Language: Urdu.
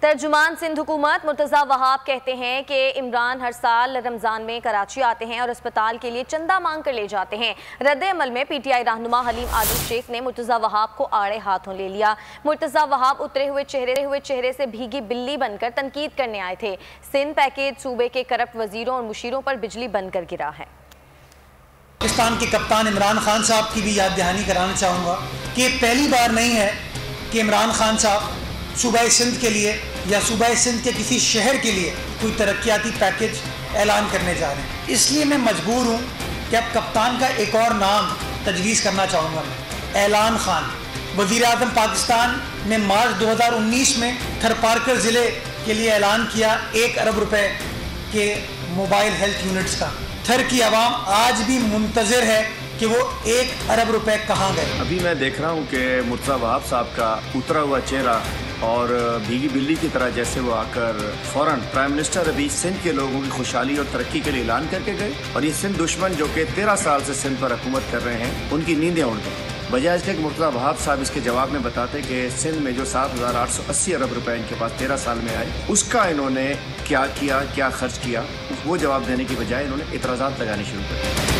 ترجمان سندھ حکومت مرتضی وہاب کہتے ہیں کہ عمران ہر سال رمضان میں کراچی آتے ہیں اور اسپتال کے لیے چندہ مانگ کر لے جاتے ہیں۔ رد عمل میں پی ٹی آئی رہنما حلیم عادل شیخ نے مرتضی وہاب کو آڑے ہاتھوں لے لیا۔ مرتضی وہاب اترے ہوئے چہرے سے بھیگی بلی بن کر تنقید کرنے آئے تھے۔ سندھ پیکیج صوبے کے کرپٹ وزیروں اور مشیروں پر بجلی بن کر گرا ہے۔ پاکستان کے کپتان عمران خان صاحب کی بھی یاد دہانی کرانا چاہوں گا کہ یہ پہلی بار نہیں ہے کہ عمران خان صاحب صوبہ سندھ کے لیے یا صوبہ سندھ کے کسی شہر کے لیے کوئی ترقیاتی پیکیج اعلان کرنے جا رہے ہیں۔ اس لیے میں مجبور ہوں کہ اب کپتان کا ایک اور نام تجویز کرنا چاہوں گا میں، اعلان خان۔ وزیر اعظم پاکستان نے مارچ 2019 میں تھرپارکر ضلع کے لیے اعلان کیا 1 ارب روپے کے موبائل ہیلتھ یونٹس کا۔ تھر کی عوام آج بھی منتظر ہے کہ وہ 1 ارب روپے کہاں گئے۔ ابھی میں دیکھ رہا ہوں کہ مرتضی وہاب صاحب کا اترا ہوا چہرہ اور بھیگی بلی کی طرح جیسے وہ آ کر فوراً پرائم منسٹر ابھی سندھ کے لوگوں کی خوشحالی اور ترقی کے لیے اعلان کر کے گئے، اور یہ سندھ دشمن جو کہ 13 سال سے سندھ پر حکومت کر رہے ہیں ان کی نیندیں اڑ گئیں۔ بجائے اس کے کہ مرتضی وہاب صاحب اس کے جواب میں بتاتے کہ سندھ میں جو 7,880 ارب روپے ان کے پاس 13 سال میں آئے اس کا انہوں نے کیا خرچ کیا، وہ جواب دینے کی بجائے انہوں نے اعتراضات لگانے شروع کر دیے۔